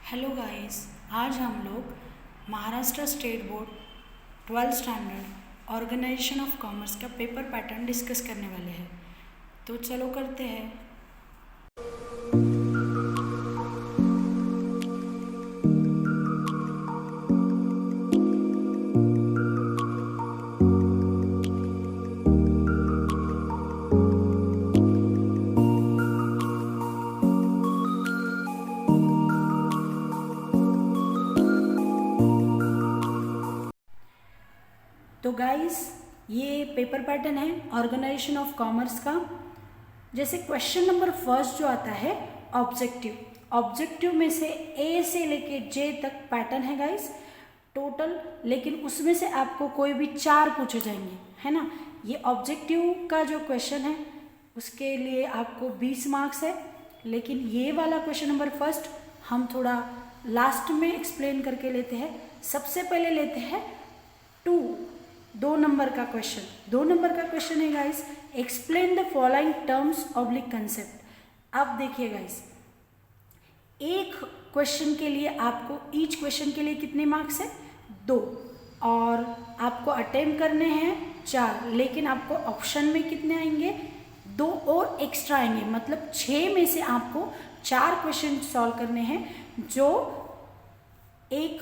Hello guys, आज हम लोग Maharashtra state board 12th standard organisation of commerce का पेपर पैटर्न डिस्कस करने वाले हैं। तो चलो करते हैं। तो गाइस, ये पेपर पैटर्न है ऑर्गेनाइजेशन ऑफ कॉमर्स का। जैसे क्वेश्चन नंबर फर्स्ट जो आता है ऑब्जेक्टिव में से ए से लेके जे तक पैटर्न है गाइस टोटल, लेकिन उसमें से आपको कोई भी 4 पूछे जाएंगे, है ना। ये ऑब्जेक्टिव का जो क्वेश्चन है उसके लिए आपको 20 मार्क्स है, लेकिन ये वाला क्वेश्चन नंबर फर्स्ट हम थोड़ा लास्ट में एक्सप्लेन करके लेते हैं। सबसे पहले लेते हैं 2 नंबर का क्वेश्चन है guys, explain the following terms oblique concept. अब देखिए गाइस, एक क्वेश्चन के लिए आपको ईच क्वेश्चन के लिए कितने मार्क्स है 2, और आपको अटेम्प्ट करने हैं 4, लेकिन आपको ऑप्शन में कितने आएंगे 2 और एक्स्ट्रा आएंगे, मतलब 6 में से आपको 4 क्वेश्चन सॉल्व करने हैं, जो एक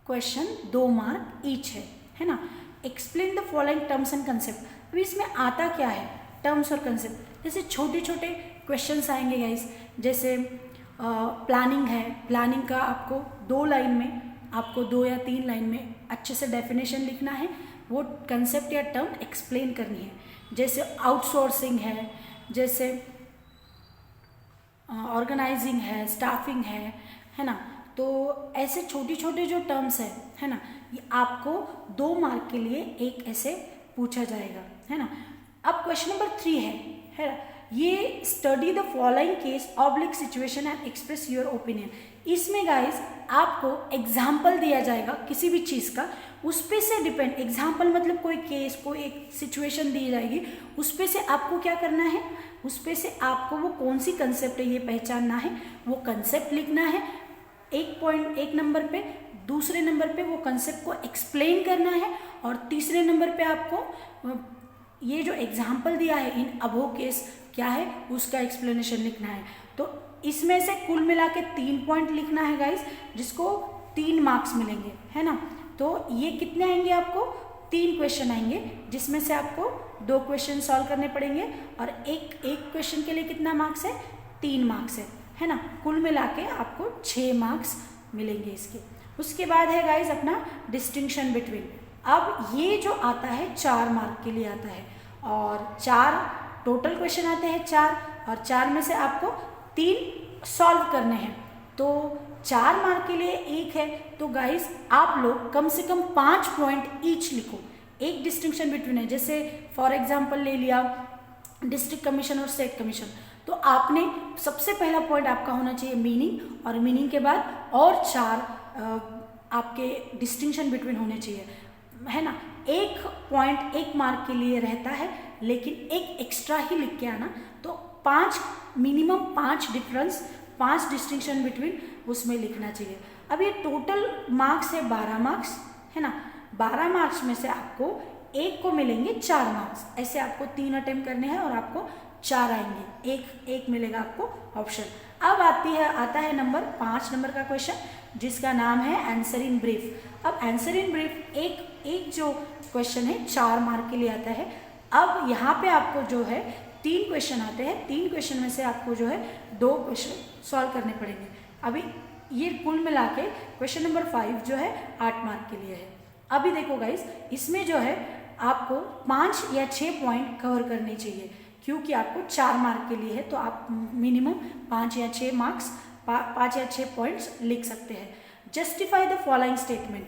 क्वेश्चन 2 मार्क ईच है ना। Explain the following terms and concept. अभी इसमें आता क्या है टर्म्स और कंसेप्ट, जैसे छोटे छोटे क्वेश्चंस आएंगे गाइस, जैसे प्लानिंग है, प्लानिंग का आपको 2 लाइन में, आपको 2 या 3 लाइन में अच्छे से डेफिनेशन लिखना है, वो कंसेप्ट या टर्म एक्सप्लेन करनी है। जैसे आउटसोर्सिंग है, जैसे ऑर्गेनाइजिंग है, स्टाफिंग है ना। तो ऐसे छोटे छोटे जो टर्म्स है ना, ये आपको 2 मार्क के लिए एक ऐसे पूछा जाएगा, है ना। अब क्वेश्चन नंबर 3 है ना, ये study the following case oblique situation and express your opinion. इसमें गाइस आपको एग्जाम्पल दिया जाएगा किसी भी चीज़ का, उस पे से डिपेंड, एग्जाम्पल मतलब कोई केस, कोई एक सिचुएशन दी जाएगी, उस पे से आपको क्या करना है, उस पे से आपको वो कौन सी कंसेप्ट है ये पहचानना है, वो कंसेप्ट लिखना है एक नंबर पे, दूसरे नंबर पे वो कंसेप्ट को एक्सप्लेन करना है, और तीसरे नंबर पे आपको ये जो एग्जाम्पल दिया है इन अबो केस क्या है उसका एक्सप्लेनेशन लिखना है। तो इसमें से कुल मिला के 3 पॉइंट लिखना है गाइस, जिसको 3 मार्क्स मिलेंगे, है ना। तो ये कितने आएंगे आपको 3 क्वेश्चन आएंगे, जिसमें से आपको 2 क्वेश्चन सॉल्व करने पड़ेंगे, और एक क्वेश्चन के लिए कितना मार्क्स है 3 मार्क्स है ना। कुल मिला के आपको 6 मार्क्स मिलेंगे इसके। उसके बाद है गाइज अपना डिस्टिंक्शन बिटवीन। अब ये जो आता है 4 मार्क के लिए आता है, और 4 टोटल क्वेश्चन आते हैं 4, और 4 में से आपको 3 सॉल्व करने हैं, तो 4 मार्क के लिए एक है। तो गाइज आप लोग कम से कम 5 पॉइंट ईच लिखो। एक डिस्टिंक्शन बिटवीन है, जैसे फॉर एग्जाम्पल ले लिया डिस्ट्रिक्ट कमीशन और स्टेट कमीशन, तो आपने सबसे पहला पॉइंट आपका होना चाहिए मीनिंग, और मीनिंग के बाद और 4 आपके डिस्टिंक्शन बिटवीन होने चाहिए, है ना। एक पॉइंट 1 मार्क के लिए रहता है, लेकिन एक एक्स्ट्रा ही लिख के आना, तो 5 मिनिमम 5 डिफरेंस, 5 डिस्टिंक्शन बिटवीन उसमें लिखना चाहिए। अब ये टोटल मार्क्स है 12 मार्क्स, है ना। 12 मार्क्स में से आपको एक को मिलेंगे 4 मार्क्स, ऐसे आपको 3 अटेम्प्ट करने हैं और आपको 4 आएंगे, एक मिलेगा आपको ऑप्शन। अब आता है नंबर 5 नंबर का क्वेश्चन, जिसका नाम है आंसर इन ब्रीफ। अब आंसर इन ब्रीफ एक जो क्वेश्चन है 4 मार्क के लिए आता है। अब यहाँ पे आपको जो है 3 क्वेश्चन आते हैं, 3 क्वेश्चन में से आपको जो है 2 क्वेश्चन सॉल्व करने पड़ेंगे। अभी ये कुल मिला के क्वेश्चन नंबर 5 जो है 8 मार्क के लिए है। अभी देखो गाइस, इसमें जो है आपको 5 या 6 पॉइंट कवर करने चाहिए, क्योंकि आपको 4 मार्क के लिए है, तो आप मिनिमम 5 या 6 मार्क्स 5 या 6 पॉइंट्स लिख सकते हैं। जस्टिफाई द फॉलोइंग स्टेटमेंट,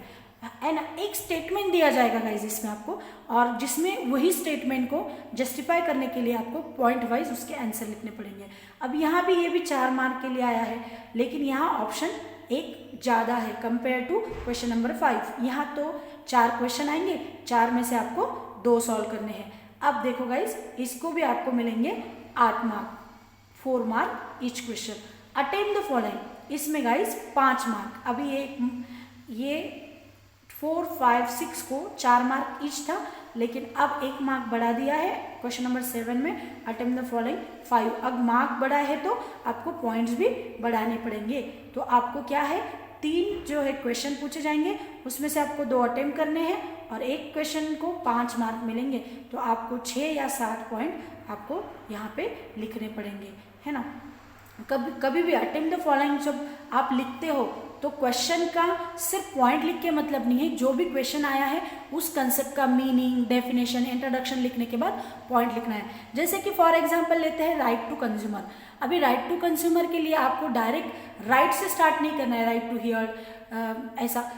है ना। एक स्टेटमेंट दिया जाएगा गाइज इसमें आपको, और जिसमें वही स्टेटमेंट को जस्टिफाई करने के लिए आपको पॉइंट वाइज उसके आंसर लिखने पड़ेंगे। अब यहाँ भी ये भी 4 मार्क के लिए आया है, लेकिन यहाँ ऑप्शन एक ज़्यादा है कंपेयर टू क्वेश्चन नंबर 5। यहाँ तो 4 क्वेश्चन आएंगे, 4 में से आपको 2 सॉल्व करने हैं। अब देखो गाइज, इसको भी आपको मिलेंगे 8 mark, 4 mark each question. Attempt the following, इसमें गाइस 5 मार्क। अभी ये 4, 5, 6 को 4 मार्क ईच था, लेकिन अब 1 मार्क बढ़ा दिया है क्वेश्चन नंबर 7 में, अटेम्प्ट द फॉलोइंग 5। अब मार्क बढ़ा है तो आपको पॉइंट्स भी बढ़ाने पड़ेंगे। तो आपको क्या है, 3 जो है क्वेश्चन पूछे जाएंगे, उसमें से आपको 2 अटेम्प्ट करने हैं और एक क्वेश्चन को 5 मार्क मिलेंगे। तो आपको 6 या 7 पॉइंट आपको यहाँ पे लिखने पड़ेंगे, है ना। कभी भी अटेम्प्ट द फॉलोइंग जब आप लिखते हो तो क्वेश्चन का सिर्फ पॉइंट लिख के मतलब नहीं है, जो भी क्वेश्चन आया है उस कंसेप्ट का मीनिंग, डेफिनेशन, इंट्रोडक्शन लिखने के बाद पॉइंट लिखना है। जैसे कि फॉर एग्जांपल लेते हैं राइट टू कंज्यूमर। अभी राइट टू कंज्यूमर के लिए आपको डायरेक्ट राइट से स्टार्ट नहीं करना है, राइट टू हियर ऐसा।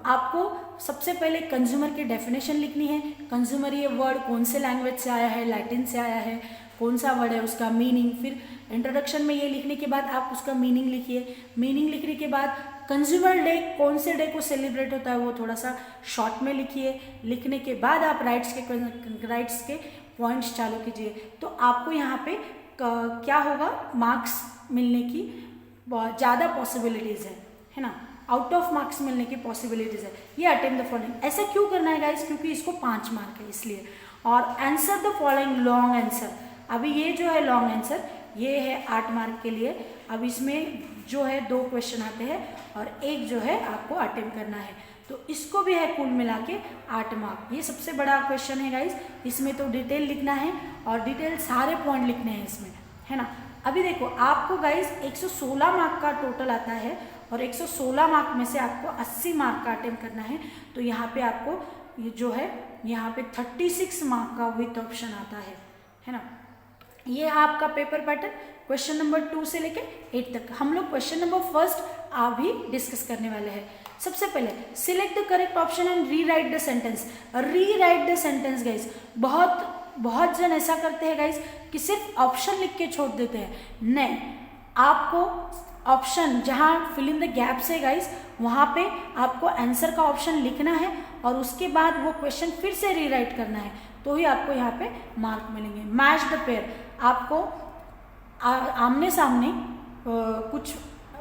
आपको सबसे पहले कंज्यूमर की डेफिनेशन लिखनी है। कंज्यूमर ये वर्ड कौन से लैंग्वेज से आया है, लैटिन से आया है, कौन सा वर्ड है, उसका मीनिंग। फिर इंट्रोडक्शन में ये लिखने के बाद आप उसका मीनिंग लिखिए। मीनिंग लिखने के बाद कंज्यूमर डे कौन से डे को सेलिब्रेट होता है वो थोड़ा सा शॉर्ट में लिखिए। लिखने के बाद आप राइट्स के पॉइंट्स चालू कीजिए। तो आपको यहाँ पे क्या होगा, मार्क्स मिलने की बहुत ज़्यादा पॉसिबिलिटीज़ है ना, आउट ऑफ मार्क्स मिलने की पॉसिबिलिटीज़ है। ये अटेम्प्ट द फॉलोइंग ऐसा क्यों करना है गाइस, क्योंकि इसको 5 मार्क है इसलिए। और answer the following long answer, अभी ये जो है लॉन्ग आंसर ये है 8 मार्क के लिए। अब इसमें जो है 2 क्वेश्चन आते हैं और एक जो है आपको अटेम्प्ट करना है, तो इसको भी है कुल मिला के 8 मार्क। ये सबसे बड़ा क्वेश्चन है गाइस, इसमें तो डिटेल लिखना है और डिटेल सारे पॉइंट लिखने हैं इसमें, है ना। अभी देखो आपको गाइस 116 मार्क का टोटल आता है और 116 मार्क में से आपको 80 मार्क का अटेम्प्ट करना है। तो यहाँ पे आपको ये जो है यहाँ पे 36 मार्क का विथ ऑप्शन आता है ना। ये आपका पेपर पैटर्न क्वेश्चन नंबर 2 से लेके 8 तक। हम लोग क्वेश्चन नंबर 1 अभी डिस्कस करने वाले हैं। सबसे पहले select the correct option and re right the sentence. री राइट द सेंटेंस गाइज, बहुत जन ऐसा करते हैं गाइज कि सिर्फ ऑप्शन लिख के छोड़ देते हैं। नहीं, आपको ऑप्शन जहाँ फिल इन द गैप्स है गाइज, वहाँ पे आपको आंसर का ऑप्शन लिखना है और उसके बाद वो क्वेश्चन फिर से रीराइट करना है, तो ही आपको यहाँ पे मार्क मिलेंगे। मैच द पेयर, आपको आमने सामने कुछ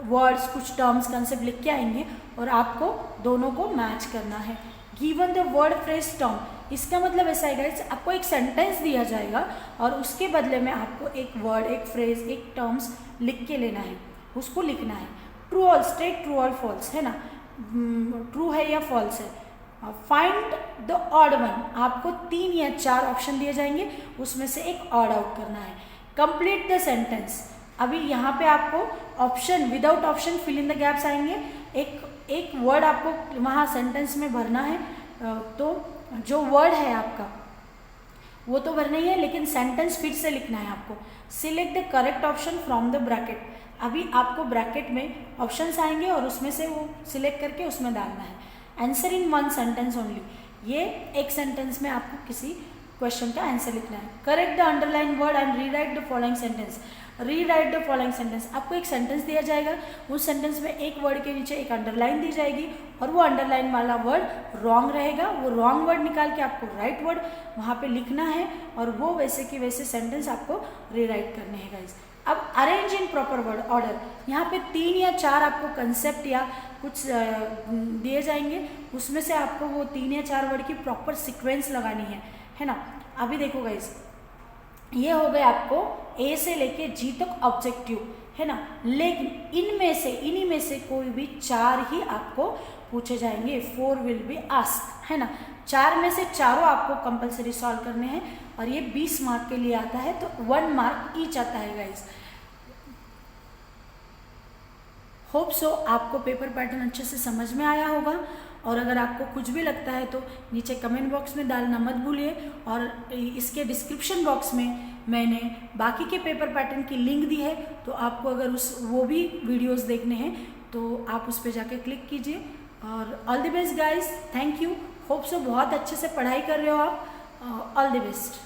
वर्ड्स, कुछ टर्म्स, कंसेप्ट लिख के आएंगे और आपको दोनों को मैच करना है। Given the word phrase term, इसका मतलब ऐसा है गाइस, आपको एक सेंटेंस दिया जाएगा और उसके बदले में आपको एक वर्ड, एक फ्रेज, एक टर्म्स लिख के लेना है, उसको लिखना है। ट्रू और स्टेट, ट्रू और फॉल्स, है ना, ट्रू है या फॉल्स है। फाइंड द ऑड वन, आपको 3 या 4 ऑप्शन दिए जाएंगे, उसमें से एक ऑड आउट करना है। कंप्लीट द सेंटेंस, अभी यहाँ पे आपको option, without option fill in the gaps आएंगे। एक वर्ड आपको वहाँ सेंटेंस में भरना है, तो जो वर्ड है आपका वो तो भरना ही है, लेकिन सेंटेंस फिर से लिखना है आपको। Select the correct option from the bracket, अभी आपको ब्रैकेट में ऑप्शंस आएंगे और उसमें से वो सिलेक्ट करके उसमें डालना है। आंसर इन 1 सेंटेंस ओनली, ये एक सेंटेंस में आपको किसी क्वेश्चन का आंसर लिखना है। Correct the underline word and rewrite the following sentence. Rewrite the following sentence, आपको एक सेंटेंस दिया जाएगा, उस सेंटेंस में एक वर्ड के नीचे एक अंडरलाइन दी जाएगी और वो अंडरलाइन वाला वर्ड रॉन्ग रहेगा, वो रॉन्ग वर्ड निकाल के आपको राइट वर्ड वहाँ पे लिखना है और वो वैसे की वैसे सेंटेंस आपको रीराइट करने हैं गाइज। अब arrange in proper word order, यहाँ पे 3 या 4 आपको कंसेप्ट या कुछ दिए जाएंगे, उसमें से आपको वो 3 या 4 वर्ड की प्रॉपर सीक्वेंस लगानी है ना। अभी देखो गाइज, ये हो गए आपको ए से लेके जी तक ऑब्जेक्टिव, है ना, लेकिन इन्हीं में से कोई भी 4 ही आपको पूछे जाएंगे। 4 विल बी आस्क्ड, है ना। 4 में से चारों आपको कंपलसरी सॉल्व करने हैं और ये 20 मार्क के लिए आता है, तो 1 मार्क ईच आता है गाइज। होप सो आपको पेपर पैटर्न अच्छे से समझ में आया होगा, और अगर आपको कुछ भी लगता है तो नीचे कमेंट बॉक्स में डालना मत भूलिए। और इसके डिस्क्रिप्शन बॉक्स में मैंने बाकी के पेपर पैटर्न की लिंक दी है, तो आपको अगर वो भी वीडियोस देखने हैं तो आप उस पर जाकर क्लिक कीजिए। और all the best guys, thank you. Hope so बहुत अच्छे से पढ़ाई कर रहे हो आप। All the best.